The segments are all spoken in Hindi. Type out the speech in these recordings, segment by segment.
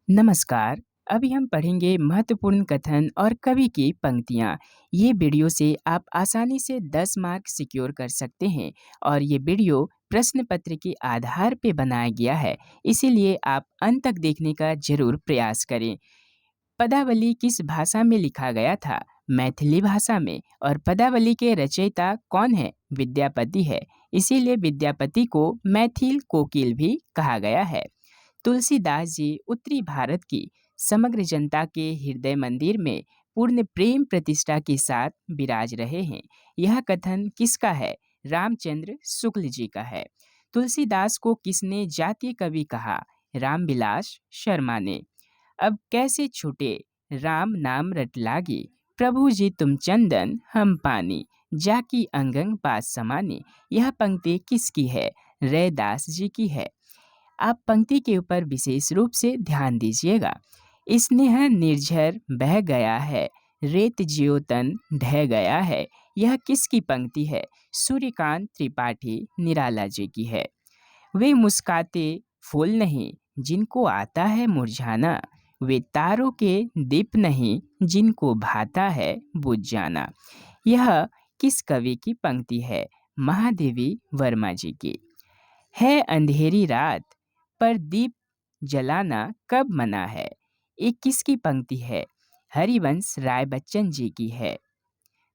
नमस्कार। अभी हम पढ़ेंगे महत्वपूर्ण कथन और कवि की पंक्तियाँ। ये वीडियो से आप आसानी से 10 मार्क सिक्योर कर सकते हैं और ये वीडियो प्रश्न पत्र के आधार पे बनाया गया है, इसीलिए आप अंत तक देखने का जरूर प्रयास करें। पदावली किस भाषा में लिखा गया था? मैथिली भाषा में। और पदावली के रचयिता कौन है? विद्यापति है। इसीलिए विद्यापति को मैथिल कोकिल भी कहा गया है। तुलसीदास जी उत्तरी भारत की समग्र जनता के हृदय मंदिर में पूर्ण प्रेम प्रतिष्ठा के साथ विराज रहे हैं। यह कथन किसका है? रामचंद्र शुक्ल जी का है। तुलसीदास को किसने जातीय कवि कहा? रामविलास शर्मा ने। अब कैसे छूटे राम नाम रट लागे, प्रभु जी तुम चंदन हम पानी, जाकी अंगंग पास समाने। यह पंक्ति किसकी है? रैदास जी की है। आप पंक्ति के ऊपर विशेष रूप से ध्यान दीजिएगा। स्नेह निर्झर बह गया है, रेत ज्योतन ढह गया है। यह किसकी पंक्ति है? सूर्यकांत त्रिपाठी निराला जी की है। वे मुस्काते फूल नहीं जिनको आता है मुरझाना, वे तारों के दीप नहीं जिनको भाता है बुझ जाना। यह किस कवि की पंक्ति है? महादेवी वर्मा जी की। है अंधेरी रात पर दीप जलाना कब मना है? ये किसकी पंक्ति है? हरिवंश राय बच्चन जी की है।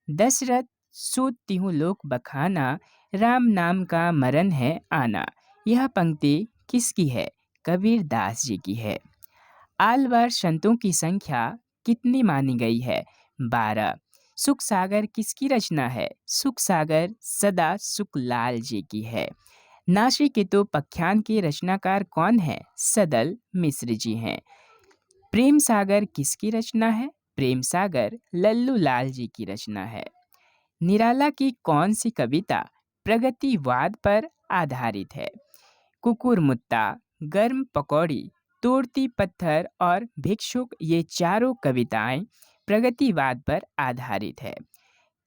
दशरथ सूत तिहु लोक बखाना, राम नाम का मरण है आना। यह पंक्ति किसकी है? कबीर दास जी की है। आलवार संतों की संख्या कितनी मानी गई है? 12। सुख सागर किसकी रचना है? सुख सागर सदा सुखलाल जी की है। नासिकेतो पख्यान के रचनाकार कौन है? सदल मिश्र जी हैं। प्रेम सागर किसकी रचना है? प्रेम सागर लल्लू लाल जी की रचना है। निराला की कौन सी कविता प्रगतिवाद पर आधारित है? कुकुर मुत्ता, गर्म पकौड़ी, तोड़ती पत्थर और भिक्षुक, ये चारों कविताएं प्रगतिवाद पर आधारित है।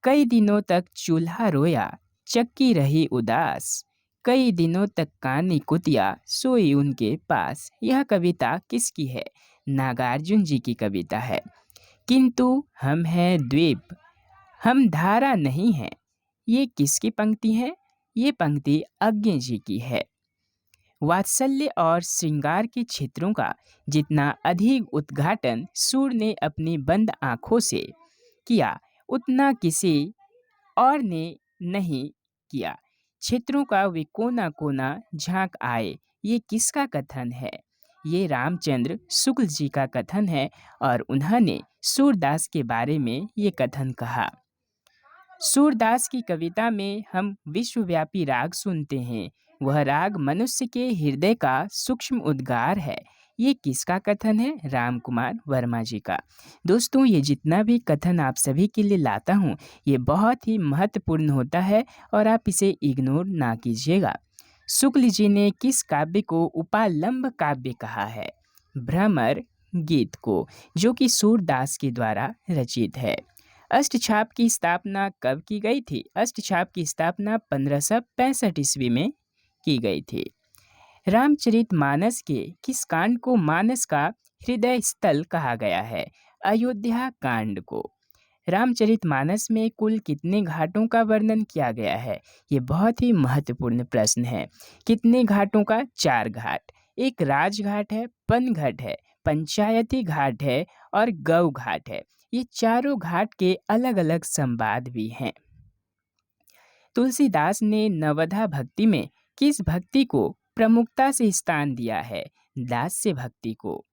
कई दिनों तक चूल्हा रोया, चक्की रही उदास, कई दिनों तक कानी कुतिया सोई उनके पास। यह कविता किसकी है? नागार्जुन जी की कविता है। किंतु हम हैं द्वीप, हम धारा नहीं हैं, ये किसकी पंक्ति है? ये पंक्ति अज्ञे जी की है। वात्सल्य और श्रृंगार के क्षेत्रों का जितना अधिक उद्घाटन सूर ने अपनी बंद आंखों से किया, उतना किसी और ने नहीं किया। क्षेत्रों का वे कोना कोना झांक आए। ये किसका कथन है? ये रामचंद्र शुक्ल जी का कथन है और उन्होंने सूरदास के बारे में ये कथन कहा। सूरदास की कविता में हम विश्वव्यापी राग सुनते हैं। वह राग मनुष्य के हृदय का सूक्ष्म उद्गार है। ये किसका कथन है? राम कुमार वर्मा जी का। दोस्तों, ये जितना भी कथन आप सभी के लिए लाता हूँ, ये बहुत ही महत्वपूर्ण होता है और आप इसे इग्नोर ना कीजिएगा। शुक्ल जी ने किस काव्य को उपालंब काव्य कहा है? भ्रमर गीत को, जो कि सूरदास के द्वारा रचित है। अष्टछाप की स्थापना कब की गई थी? अष्टछाप की स्थापना 1565 ईस्वी में की गई थी। रामचरितमानस के किस कांड को मानस का हृदय स्थल कहा गया है? अयोध्या कांड को। रामचरितमानस में कुल कितने घाटों का वर्णन किया गया है? ये बहुत ही महत्वपूर्ण प्रश्न है। कितने घाटों का? 4 घाट। एक राजघाट है, पनघट है, पंचायती घाट है और गौ घाट है। ये चारों घाट के अलग अलग संवाद भी हैं। तुलसीदास ने नवधा भक्ति में किस भक्ति को प्रमुखता से स्थान दिया है? दास्य भक्ति को।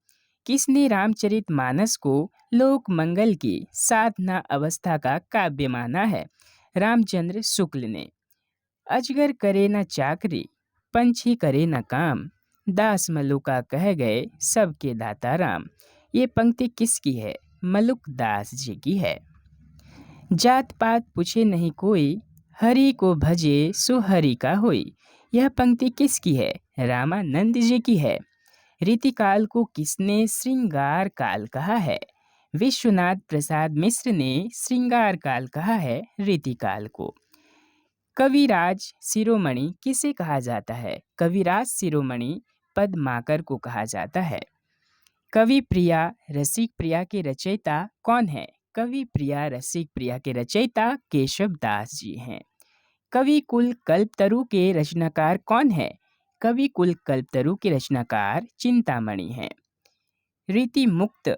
किसने रामचरितमानस को लोक मंगल की साधना अवस्था का काव्य माना है? रामचंद्र शुक्ल ने। अजगर करे न चाकरी, पंछी करे न काम, दास मलुका कह गए सबके दाता राम। ये पंक्ति किसकी है? मलुक दास जी की है। जात पात पूछे नहीं कोई, हरि को भजे सो हरि का होई। यह पंक्ति किसकी है? रामानंद जी की है। रीतिकाल को किसने श्रृंगार काल कहा है? विश्वनाथ प्रसाद मिश्र ने श्रृंगार काल कहा है रीतिकाल को। कविराज शिरोमणि किसे कहा जाता है? कविराज शिरोमणि पद्माकर को कहा जाता है। कवि प्रिया रसिक प्रिया के रचयिता कौन है? कवि प्रिया रसिक प्रिया के रचयिता केशव दास जी हैं। कवि कुल कल्पतरु के रचनाकार कौन है? कवि कुल कल्पतरु के रचनाकार चिंतामणि हैं। रीति मुक्त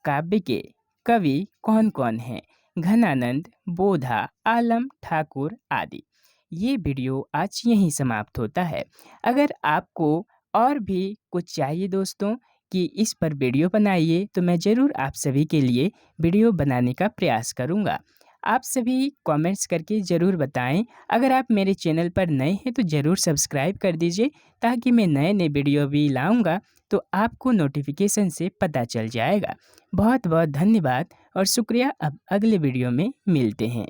काव्य के कवि कौन कौन हैं? घनानंद, बोधा, आलम ठाकुर आदि। ये वीडियो आज यहीं समाप्त होता है। अगर आपको और भी कुछ चाहिए दोस्तों कि इस पर वीडियो बनाइए, तो मैं ज़रूर आप सभी के लिए वीडियो बनाने का प्रयास करूँगा। आप सभी कमेंट्स करके ज़रूर बताएं। अगर आप मेरे चैनल पर नए हैं तो ज़रूर सब्सक्राइब कर दीजिए, ताकि मैं नए नए वीडियो भी लाऊंगा तो आपको नोटिफिकेशन से पता चल जाएगा। बहुत बहुत धन्यवाद और शुक्रिया। अब अगले वीडियो में मिलते हैं।